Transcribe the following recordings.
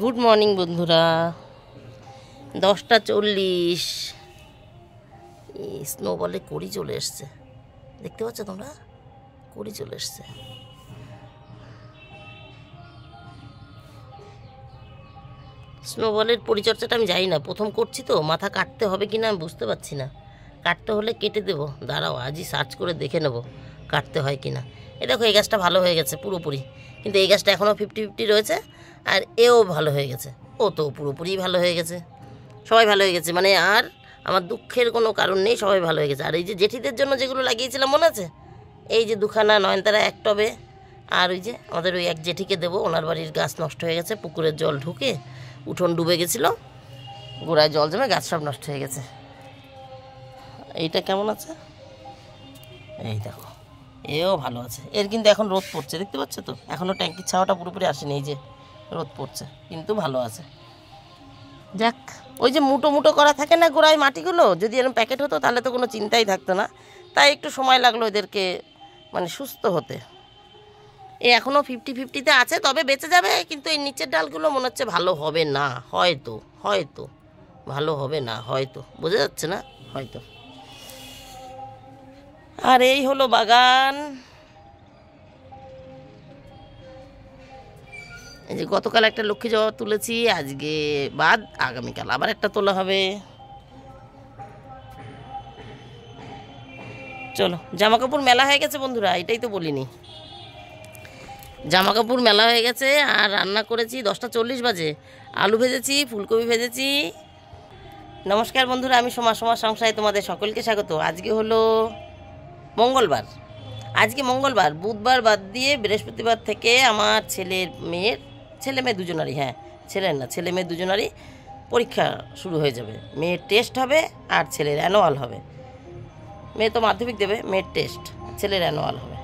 Good morning বন্ধুরা, 10টা 40। Snow বলে কড়ি চলে এসছে, দেখতে পাচ্ছ তোমরা? কড়ি চলে এসছে। স্নোবলের পরিচর্যাটা আমি জানি না, প্রথম করছি তো, মাথা কাটতে হবে কিনা আমি বুঝতে পারছি না। কাটতে হলে কেটে দেবো, দাঁড়াও আজই সার্চ করে দেখে নেবো কাটতে হয় কিনা। এ দেখো, এই গাছটা ভালো হয়ে গেছে পুরোপুরি, কিন্তু এই গাছটা এখনও 50-50 রয়েছে। আর এও ভালো হয়ে গেছে, ও তো পুরোপুরি ভালো হয়ে গেছে। সবাই ভালো হয়ে গেছে, মানে আর আমার দুঃখের কোনো কারণ নেই, সবাই ভালো হয়ে গেছে। আর এই যে জেঠিদের জন্য যেগুলো লাগিয়েছিলাম মনে আছে, এই যে দুখানা নয়নতারা এক টবে, আর ওই যে আমাদের ওই এক জেঠিকে দেবো, ওনার বাড়ির গাছ নষ্ট হয়ে গেছে, পুকুরের জল ঢুকে উঠোন ডুবে গেছিলো, গোড়ায় জল জমে গাছ সব নষ্ট হয়ে গেছে। এইটা কেমন আছে, এই দেখো, এও ভালো আছে। এর কিন্তু এখন রোদ পড়ছে, দেখতে পাচ্ছ তো? এখনও ট্যাঙ্কির ছাওয়াটা পুরোপুরি আসেনি, এই যে রোদ পড়ছে, কিন্তু ভালো আছে। যাক, ওই যে মুটো মুটো করা থাকে না গোড়ায় মাটিগুলো, যদি এরকম প্যাকেট হতো তাহলে তো কোনো চিন্তাই থাকতো না। তাই একটু সময় লাগলো এদেরকে মানে সুস্থ হতে। এ এখনও 50-50-তে আছে, তবে বেঁচে যাবে। কিন্তু এই নিচের ডালগুলো মনে হচ্ছে ভালো হবে না, হয়তো হয়তো ভালো হবে না, হয়তো, বোঝা যাচ্ছে না, হয়তো। আর এই হলো বাগান। এই যে গতকাল একটা লক্ষ্মী জবা তুলেছি, আজকে বাদ, আগামীকাল আবার একটা তোলা হবে। চলো, জামা কাপড় মেলা হয়ে গেছে বন্ধুরা, এটাই তো বলিনি। জামা কাপড় মেলা হয়ে গেছে, আর রান্না করেছি 10টা 40 বাজে। আলু ভেজেছি, ফুলকপি ভেজেছি। নমস্কার বন্ধুরা, আমি সোমা সংসারে তোমাদের সকলকে স্বাগত। আজকে হলো মঙ্গলবার, আজকে মঙ্গলবার। বুধবার বাদ দিয়ে বৃহস্পতিবার থেকে আমার ছেলে মেয়ে দুজনারই, হ্যাঁ ছেলের না, ছেলে মেয়ে দুজনারই পরীক্ষা শুরু হয়ে যাবে। মেয়ের টেস্ট হবে আর ছেলের অ্যানুয়াল হবে। মেয়ে তো মাধ্যমিক দেবে, মেয়ের টেস্ট, ছেলের অ্যানুয়াল হবে।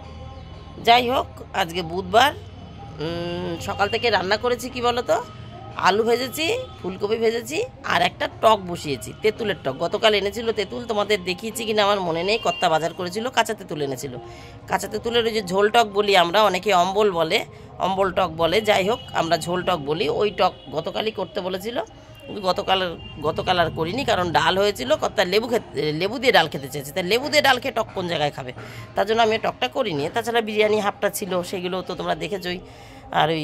যাই হোক, আজকে বুধবার। সকাল থেকে রান্না করেছি কি বলো তো, আলু ভেজেছি, ফুলকপি ভেজেছি, আর একটা টক বসিয়েছি, তেঁতুলের টক। গতকাল এনেছিল তেঁতুল, তোমাদের দেখিয়েছি কিনা আমার মনে নেই। কর্তা বাজার করেছিল, কাঁচা তেঁতুল এনেছিল। কাঁচা তেঁতুলের ওই যে ঝোল টক বলি আমরা, অনেকে অম্বল বলে, অম্বল টক বলে, যাই হোক আমরা ঝোল টক বলি। ওই টক গতকালই করতে বলেছিল, কিন্তু গতকাল আর করিনি, কারণ ডাল হয়েছিল। কর্তা লেবু দিয়ে ডাল খেতে চেয়েছে, তাই লেবু দিয়ে ডাল খেয়ে টক কোন জায়গায় খাবে, তার জন্য আমি টকটা করিনি। তাছাড়া বিরিয়ানি হাফটা ছিল, সেগুলো তো তোমরা দেখেছই। আর ওই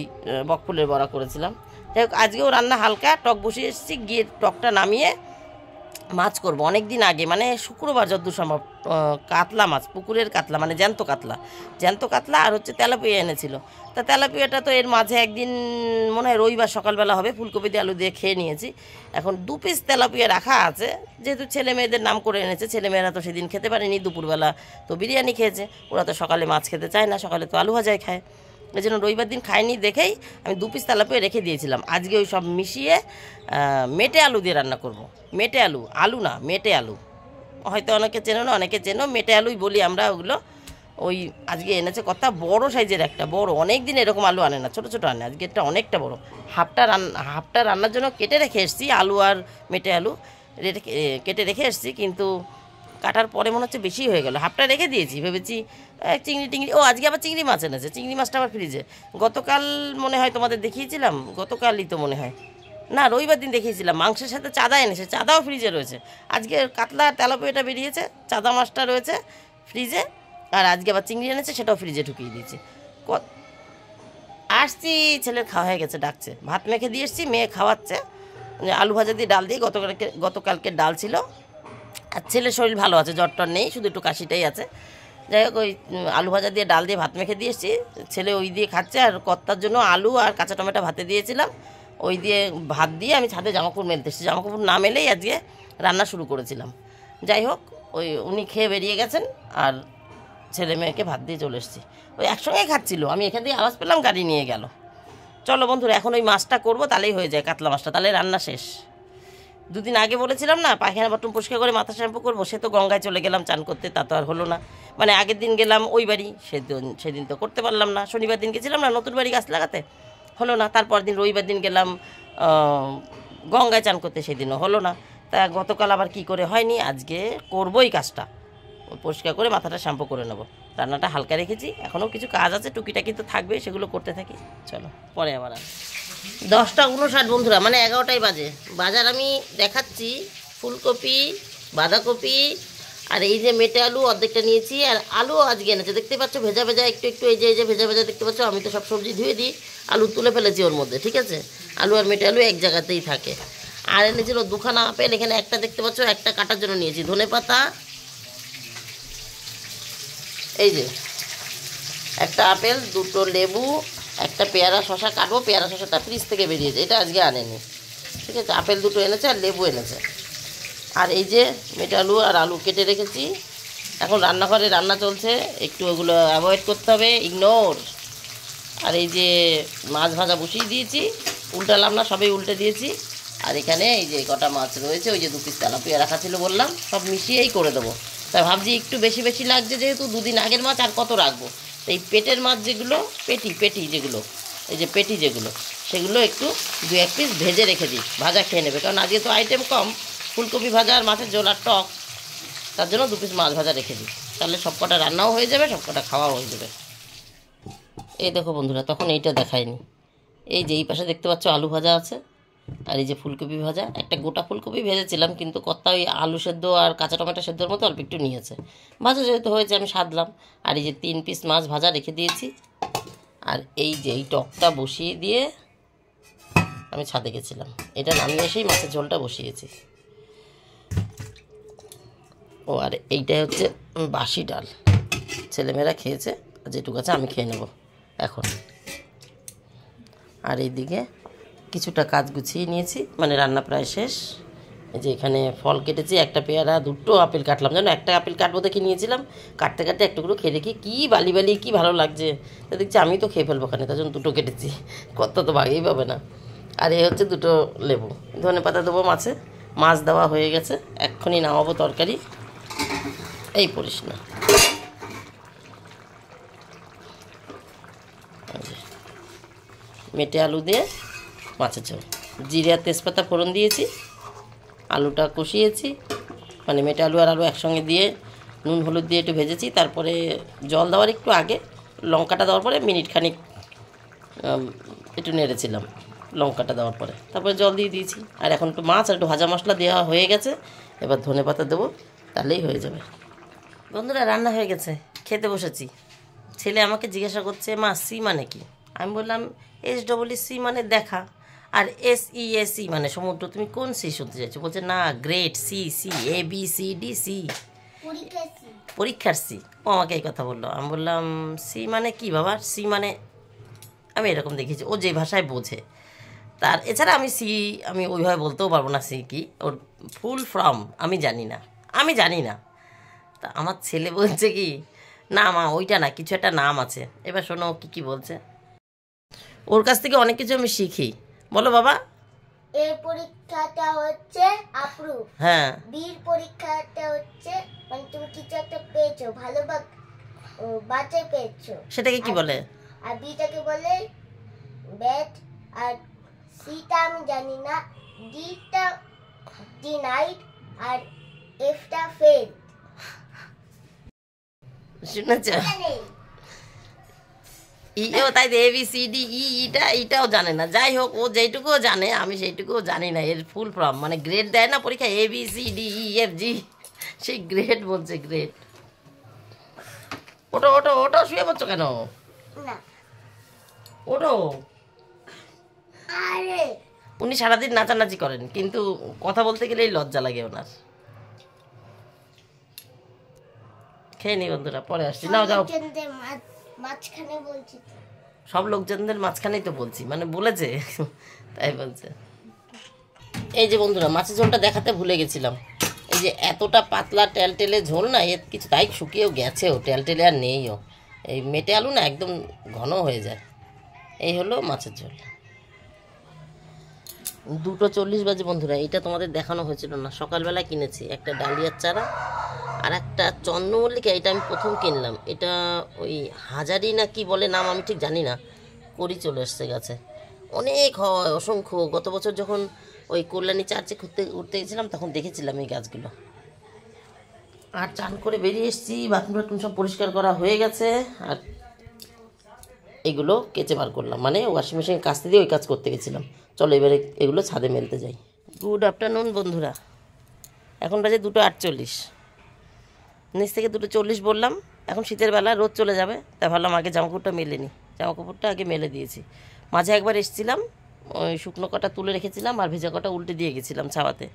বকফুলের বড়া করেছিলাম। যাই হোক, আজকেও রান্না হালকা, টক বসিয়ে এসেছি। গিয়ে টকটা নামিয়ে মাছ করব। অনেক দিন আগে, মানে শুক্রবার যতদূর সম্ভব, কাতলা মাছ, পুকুরের কাতলা, মানে জ্যান্ত কাতলা আর হচ্ছে তেলাপিয়া এনেছিল। তা তেলাপিয়াটা তো এর মাঝে একদিন মনে হয় রবিবার সকালবেলা হবে, ফুলকপি দিয়ে আলু দিয়ে খেয়ে নিয়েছি। এখন 2 পিস তেলাপিয়া রাখা আছে, যেহেতু ছেলে মেয়েদের নাম করে এনেছে। ছেলেমেয়েরা তো সেদিন খেতে পারেনি, দুপুরবেলা তো বিরিয়ানি খেয়েছে। ওরা তো সকালে মাছ খেতে চায় না, সকালে তো আলু ভাজাই খায়। এই জন্য রবিবার দিন খাইনি দেখেই আমি 2 পিস তেলাপিয়া রেখে দিয়েছিলাম। আজকে ওই সব মিশিয়ে মেটে আলু দিয়ে রান্না করব। মেটে আলু, আলু না, মেটে আলু, হয়তো অনেকে চেনো না, অনেকে চেনো, মেটে আলুই বলি আমরা ওগুলো। ওই আজকে এনেছে কর্তা, বড় সাইজের একটা, বড়, অনেক দিন এরকম আলু আনে না, ছোটো ছোটো আনে। আজকে একটা অনেকটা বড়, হাফটা রান্নার জন্য কেটে রেখে এসেছি। আলু আর মেটে আলু কেটে রেখে এসেছি, কিন্তু কাটার পরে মনে হচ্ছে বেশি হয়ে গেল। হাফটা রেখে দিয়েছি, ভেবেছি চিংড়ি, ও আজকে আবার চিংড়ি মাছ এনেছে। চিংড়ি মাছটা আবার ফ্রিজে, গতকাল মনে হয় তোমাদের দেখিয়েছিলাম, গতকালই তো মনে হয়, না রবিবার দিন দেখিয়েছিলাম। মাংসের সাথে চাঁদা এনেছে, চাঁদাও ফ্রিজে রয়েছে। আজকে কাতলা তেলাপিয়াটা বেরিয়েছে, চাঁদা মাছটা রয়েছে ফ্রিজে, আর আজকে আবার চিংড়ি এনেছে, সেটাও ফ্রিজে ঢুকিয়ে দিয়েছি। আসছি, ছেলের খাওয়া হয়ে গেছে, ডাকছে, ভাত মেখে দিয়ে এসছি, মেয়ে খাওয়াচ্ছে। আলু ভাজা দিয়ে ডাল দিয়ে, গতকালকে ডাল ছিল। আর ছেলের শরীর ভালো আছে, জ্বর টর নেই, শুধু একটু কাশিটাই আছে। যাই হোক, ওই আলু ভাজা দিয়ে ডাল দিয়ে ভাত মেখে দিয়ে এসেছি, ছেলে ওই দিয়ে খাচ্ছে। আর কর্তার জন্য আলু আর কাঁচা টমেটো ভাতে দিয়েছিলাম, ওই দিয়ে ভাত দিয়ে আমি ছাদে জামাকাপড় মেলতে এসেছি। জামাকাপড় না মেলেই আজকে রান্না শুরু করেছিলাম। যাই হোক, ওই উনি খেয়ে বেরিয়ে গেছেন, আর ছেলে মেয়েকে ভাত দিয়ে চলে এসেছি। ওই একসঙ্গেই খাচ্ছিল, আমি এখান থেকে আওয়াজ পেলাম, গাড়ি নিয়ে গেল। চলো বন্ধুরা, এখন ওই মাছটা করবো, তাহলেই হয়ে যায়, কাতলা মাছটা, তাহলে রান্না শেষ। 2 দিন আগে বলেছিলাম না পায়খানা বাথরুম পরিষ্কার করে মাথা শ্যাম্পু করবো, সে তো গঙ্গায় চলে গেলাম চান করতে, তা তো আর হলো না। মানে আগের দিন গেলাম ওই বাড়ি, সেদিন তো করতে পারলাম না। শনিবার দিন গেছিলাম না নতুন বাড়ি গাছ লাগাতে, হলো না। তারপর দিন রবিবার দিন গেলাম গঙ্গায় চান করতে, সেদিনও হলো না। তা গতকাল আবার কি করে হয়নি, আজকে করবোই কাজটা, পরিষ্কার করে মাথাটা শ্যাম্পু করে নেবো। রান্নাটা হালকা রেখেছি, এখনও কিছু কাজ আছে টুকিটাকি তো থাকবে, সেগুলো করতে থাকি। চলো, পরে আবার 10:59 বন্ধুরা, মানে 11টাই বাজে। বাজার আমি দেখাচ্ছি। ফুলকপি, বাঁধাকপি, আর এই যে মেটে আলু অর্ধেকটা নিয়েছি, আর আলুও আজকে এনেছে। দেখতে পাচ্ছ ভেজা ভেজা একটু একটু, এই যে ভেজা ভেজা দেখতে পাচ্ছ। আমি তো সব সবজি ধুয়ে দিই, আলু তুলে ফেলেছি ওর মধ্যে, ঠিক আছে। আলু আর মেটে আলু এক জায়গাতেই থাকে। আর এনেছিল 2খানা আপেল, এখানে একটা দেখতে পাচ্ছ, একটা কাটার জন্য নিয়েছি। ধনেপাতা, এই যে একটা আপেল, 2টো লেবু, একটা পেয়ারা শশা কাটবো। পেয়ারা শশাটা ফ্রিজ থেকে বেরিয়েছে, এটা আজকে আনেনি, ঠিক আছে। আপেল 2টো এনেছে আর লেবু এনেছে। আর এই যে মেটে আলু আর আলু কেটে রেখেছি। এখন রান্নাঘরে রান্না চলছে, একটু ওগুলো অ্যাভয়েড করতে হবে, ইগনোর। আর এই যে মাছ ভাজা বসিয়ে দিয়েছি, উল্টালাম না, সবই উল্টে দিয়েছি। আর এখানে এই যে কটা মাছ রয়েছে, ওই যে 2 পিস তেলাপিয়া রাখা ছিল বললাম, সব মিশিয়েই করে দেবো। তাই ভাবছি একটু বেশি বেশি লাগছে, যেহেতু 2 দিন আগের মাছ, আর কত রাখবো। তো এই পেটের মাছ যেগুলো, পেটি যেগুলো, এই যে পেটি যেগুলো, সেগুলো একটু 2-1 পিস ভেজে রেখে দিই, ভাজা খেয়ে নেবে। কারণ আজকে তো আইটেম কম, ফুলকপি ভাজা আর মাছের ঝোল আর টক, তার জন্য 2 পিস মাছ ভাজা রেখে দিই। তাহলে সব কটা রান্নাও হয়ে যাবে, সব কটা খাওয়াও হয়ে যাবে। এই দেখো বন্ধুরা, তখন এইটা দেখায়নি। এই যে এই পাশে দেখতে পাচ্ছ আলু ভাজা আছে, আর এই যে ফুলকপি ভাজা। একটা গোটা ফুলকপি ভেজেছিলাম, কিন্তু কর্তা ওই আলু সেদ্ধ আর কাঁচা টমেটো সেদ্ধর মতো অল্প একটু নিয়েছে। ভাজা যেহেতু হয়েছে আমি সাধলাম। আর এই যে 3 পিস মাছ ভাজা রেখে দিয়েছি। আর এই যে এই টকটা বসিয়ে দিয়ে আমি ছাদে গেছিলাম, এটা নামিয়ে এসেই মাছের ঝোলটা বসিয়েছি। ও আর এইটাই হচ্ছে বাসি ডাল, ছেলেমেয়েরা খেয়েছে, যেটুকু আছে আমি খেয়ে নেব এখন। আর এইদিকে কিছুটা কাজ গুছিয়ে নিয়েছি, মানে রান্না প্রায় শেষ। এই যে এখানে ফল কেটেছি, একটা পেয়ারা, 2টো আপেল কাটলাম, জানো একটা আপেল কাটবো দেখে নিয়েছিলাম, কাটতে কাটতে একটুকরো খেয়ে দেখি কী বালি বালি, কী ভালো লাগছে। তা দেখছি আমি তো খেয়ে ফেলবো ওখানে, তার জন্য 2টো কেটেছি, কত তো ভাগেই পাবে না। আর এই হচ্ছে 2টো লেবু। ধনেপাতা দেবো মাছে, মাছ দেওয়া হয়ে গেছে, এক্ষুনি নামাবো তরকারি। এই পড়িস না, মেটে আলু দিয়ে মাছের ঝোল, জিরে আর তেজপাতা ফোড়ন দিয়েছি, আলুটা কষিয়েছি, মানে মেটে আলু আর আলু একসঙ্গে দিয়ে নুন হলুদ দিয়ে একটু ভেজেছি। তারপরে জল দেওয়ার একটু আগে লঙ্কাটা দেওয়ার পরে মিনিট খানিক একটু নেড়েছিলাম, লঙ্কাটা দেওয়ার পরে তারপরে জল দিয়ে দিয়েছি। আর এখন একটু মাছ আর একটু ভাজা মশলা দেওয়া হয়ে গেছে, এবার ধনেপাতা দেবো, তাহলেই হয়ে যাবে। বন্ধুরা রান্না হয়ে গেছে, খেতে বসেছি। ছেলে আমাকে জিজ্ঞাসা করছে, মা সি মানে কি? আমি বললাম SEEC মানে দেখা, আর SEAC মানে সমুদ্র। তুমি কোন সি শুনতে চাইছো? বলছে না, great C, C ABCD C, পরীক্ষার সি। ও আমাকে এই কথা বললো। আমি বললাম সি মানে কি বাবা? সি মানে আমি এরকম দেখেছি, ও যে ভাষায় বোঝে। তার এছাড়া আমি ওইভাবে বলতেও পারবো না সি কি, ওর ফুল ফর্ম আমি জানি না। তা আমার ছেলে বলছে কি, না মা ওইটা না, কিছু একটা নাম আছে। এবার শোনো ও কী বলছে। ওর কাছ থেকে অনেক কিছু আমি শিখি। বলো বাবা। এর পরীক্ষাটা হচ্ছে অ্যাপ্রুভ। হ্যাঁ। বির পরীক্ষাটা হচ্ছে মানে তুমি কিছু একটা পেয়েছো, ভালো বাচ্চা পেয়েছো, সেটাকে কি বলে? আর বিটাকে বলে ব্যাড, আর সিটা আমি জানি না, ডিটা ডিনাইড, আর এফটা ফেল। শুনেছ? ইও তাই ABCD এটাও জানে না। যাই হোক, ও যেইটুকুও জানে আমি সেইটুকুও জানি না। এর ফুল ফর্ম মানে গ্রেড দেয় না পরীক্ষা, ABCDEFG, সেই গ্রেড বলছে, গ্রেড। ওটো ওটো ওটো, শুয়ে পড়ছো কেন? না ওটো। আরে উনি সারাদিন নাচানাচি করেন, কিন্তু কথা বলতে গেলেই লজ্জা লাগে ওনার। খেয়ে নি বন্ধুরা, পরে আসছি। নাও যাও। মাঝখানে বলছি, সব লোকজনদের মাঝখানেই তো বলছি, মানে বলেছে তাই বলছে। এই যে বন্ধুরা, মাছের ঝোলটা দেখাতে ভুলে গেছিলাম। এই যে এতটা পাতলা টেলটেলে ঝোল না, এর কিছু তাই শুকিয়েও গেছেও, টেলটেলে আর নেইও। এই মেটে আলু না একদম ঘন হয়ে যায়। এই হলো মাছের ঝোল। 2:40 বাজে বন্ধুরা। এটা তোমাদের দেখানো হয়েছিল না, সকালবেলা কিনেছি একটা ডালিয়ার চারা আর একটা চন্দ্রমল্লিকা। এটা আমি প্রথম কিনলাম, এটা ওই হাজারি না কি বলে নাম, আমি ঠিক জানি না। করি চলে এসছে গাছে, অনেক হয়, অসংখ্য। গত বছর যখন ওই কল্যাণী চার্চে উঠতে গেছিলাম তখন দেখেছিলাম এই গাছগুলো। আর চান করে বেরিয়ে এসেছি, বাথরুম টাথরুম সব পরিষ্কার করা হয়ে গেছে। আর এগুলো কেচে বার করলাম, মানে ওয়াশিং মেশিনে কাচতে দিয়ে ওই কাজ করতে গেছিলাম। চলো এবারে এগুলো ছাদে মেলতে যাই। গুড আফটারনুন বন্ধুরা, এখন বাজে 2:48। নিচ থেকে 2:40 বললাম। এখন শীতের বেলা রোদ চলে যাবে, তাই ভাবলাম আগে জামাকাপড়টা মেলে নিই। জামাকাপড়টা আগে মেলে দিয়েছি। মাঝে একবার এসেছিলাম, ওই শুকনো কটা তুলে রেখেছিলাম আর ভেজা কটা উল্টে দিয়ে গেছিলাম ছাওয়াতে।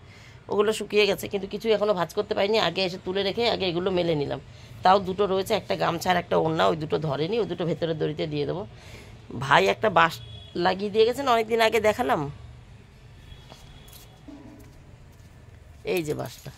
ওগুলো শুকিয়ে গেছে, কিন্তু কিছু এখনও ভাঁজ করতে পারিনি। আগে এসে তুলে রেখে আগে এগুলো মেলে নিলাম। তাও দুটো রয়েছে, একটা গামছা আর একটা ওড়না, ওই দুটো ধরেনি, ওই দুটো ভেতরের দড়িতে দিয়ে দেবো। ভাই একটা বাঁশ লাগিয়ে দিয়ে গেছেন, অনেকদিন আগে দেখালাম, এই যে বাঁশটা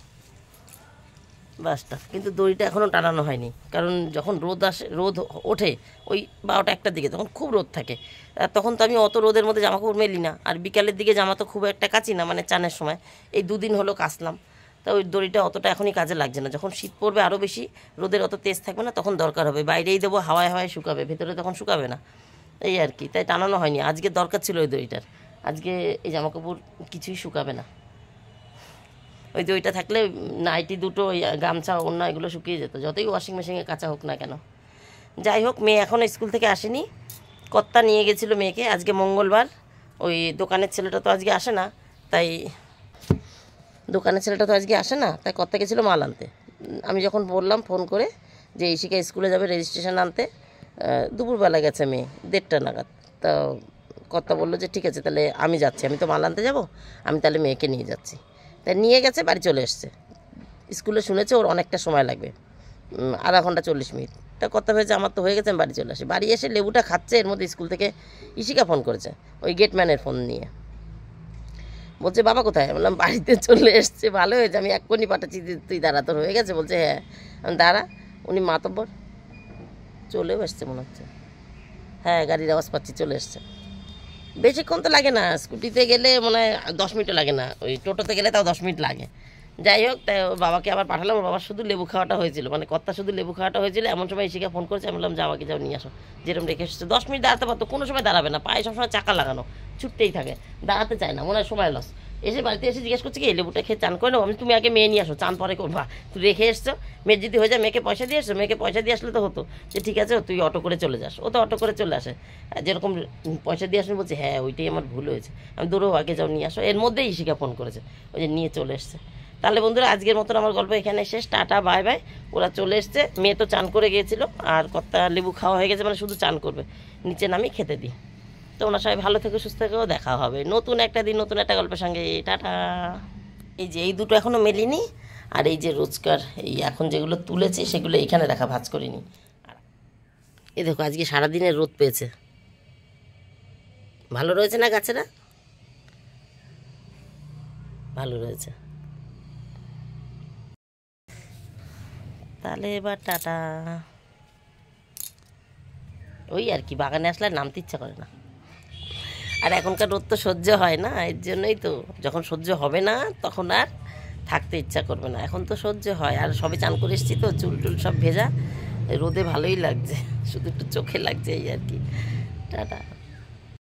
কিন্তু দড়িটা এখনও টানানো হয়নি, কারণ যখন রোদ আসে, রোদ ওঠে ওই 12টা 1টার দিকে, তখন খুব রোদ থাকে। আর তখন তো আমি অত রোদের মধ্যে জামাকাপড় মেলি না, আর বিকালের দিকে জামা তো খুব একটা কাচি না, মানে চানের সময়। এই 2 দিন হলো কাচলাম, তা ওই দড়িটা অতটা এখনই কাজে লাগছে না। যখন শীত পড়বে আরও বেশি, রোদের অত তেজ থাকবে না, তখন দরকার হবে। বাইরেই দেবো, হাওয়ায় হাওয়ায় শুকাবে, ভেতরে তখন শুকাবে না, এই আর কি। তাই টানানো হয়নি। আজকে দরকার ছিল ওই দড়িটার, আজকে এই জামাকাপড় কিছুই শুকাবে না। ওই দইটা থাকলে নাইটি দুটো, গামছা, ওড়না এগুলো শুকিয়ে যেত, যতই ওয়াশিং মেশিনে কাঁচা হোক না কেন। যাই হোক, মেয়ে এখনও স্কুল থেকে আসেনি। কর্তা নিয়ে গেছিলো মেয়েকে, আজকে মঙ্গলবার। ওই দোকানের ছেলেটা তো আজকে আসে না, তাই কর্তা গেছিলো মাল আনতে। আমি যখন বললাম ফোন করে যে ইশিকা স্কুলে যাবে রেজিস্ট্রেশন আনতে, দুপুরবেলা গেছে মেয়ে, 1:30 নাগাদ। তা কর্তা বললো যে ঠিক আছে, তাহলে আমি যাচ্ছি, আমি তো মাল আনতে যাবো, আমি তাহলে মেয়েকে নিয়ে যাচ্ছি। তাই নিয়ে গেছে, বাড়ি চলে এসছে। স্কুলে শুনেছে ওর অনেকটা সময় লাগবে, আধা ঘন্টা 40 মিনিট। তা কথা হয়েছে আমার তো হয়ে গেছে, আমি বাড়ি চলে আসি। বাড়ি এসে লেবুটা খাচ্ছে, এর মধ্যে স্কুল থেকে ইশিকা ফোন করেছে, ওই গেটম্যানের ফোন নিয়ে। বলছে বাবা কোথায়? বললাম বাড়িতে চলে এসছে। ভালো হয়েছে, আমি এক্ষুনি পাঠাচ্ছি, তুই দাঁড়া, তোর হয়ে গেছে? বলছে হ্যাঁ। আমি দাঁড়া, উনি মাতব্বর চলেও এসছে মনে হচ্ছে। হ্যাঁ, গাড়ির আওয়াজ পাচ্ছি, চলে এসছে। বেশিক্ষণ তো লাগে না, স্কুটিতে গেলে মনে হয় 10 মিনিটও লাগে না, ওই টোটোতে গেলে তাও 10 মিনিট লাগে। যাই হোক, তাই ওর বাবাকে আবার পাঠালাম। ওর বাবার শুধু লেবু খাওয়াটা হয়েছিল, মানে কর্তা শুধু লেবু খাওয়াটা হয়েছিল। এমন সময় ইশিকা ফোন করেছে, আমি বললাম যাওয়াকে যাও, নিয়ে আসো, যেরকম রেখে এসেছে। 10 মিনিট দাঁড়াতে পারতো, কোনো সময় দাঁড়াবে না, পায়ে সবসময় চাকা লাগানো, ছুটতেই থাকে, দাঁড়াতে চায় না, মনে হয় সময় লস। এসে বাড়িতে এসে জিজ্ঞেস করছে কি লেবুটা খেয়ে চান করে নেবো? আমি তুমি আগে মেয়ে নিয়ে আসো, চান পরে করবা, তুই রেখে এসছো, মেয়ের যদি হয়ে যায় মেয়েকে পয়সা দিয়ে এসছো, মেয়েকে পয়সা দিয়ে আসলে তো হতো যে ঠিক আছে তুই অটো করে চলে যাস। ও তো অটো করে চলে আসে, যেরকম পয়সা দিয়ে আসেন। বলছে হ্যাঁ, ওইটাই আমার ভুল হয়েছে। আমি দৌড়ো, আগে যাও নিয়ে আসো। এর মধ্যেই ইশিকা ফোন করেছে, ওই যে নিয়ে চলে এসছে। তাহলে বন্ধুরা, আজকের মতন আমার গল্প এখানে শেষ। Tata, bye bye. ওরা চলে এসছে, মেয়ে তো চান করে গিয়েছিল, আর কর্তা লেবু খাওয়া হয়ে গেছে, মানে শুধু চান করবে। নিচে নামি খেতে দিই। তো ওনার সবাই ভালো থেকো, সুস্থ থেকো, দেখা হবে নতুন একটা দিন, নতুন একটা গল্পের সঙ্গে। টাটা। এই যে এই দুটো এখনও মেলিনি, আর এই যে রোজকার এই এখন যেগুলো তুলেছি সেগুলো এইখানে রাখা, ভাঁজ করিনি। এই দেখো, আজকে সারাদিনের রোদ পেয়েছে, ভালো রয়েছে না গাছেরা? ভালো রয়েছে। তাহলে এবার টাটা। ওই আর কি, বাগানে আসলে নামতে ইচ্ছা করে না। আর এখনকার রোদ তো সহ্য হয় না, এর জন্যই তো, যখন সহ্য হবে না তখন আর থাকতে ইচ্ছা করবে না। এখন তো সহ্য হয়, আর সবে চান করে এসেছি তো, চুল টুল সব ভেজা, রোদে ভালোই লাগছে, শুধু একটু চোখে লাগছে, এই আর কি। টাটা।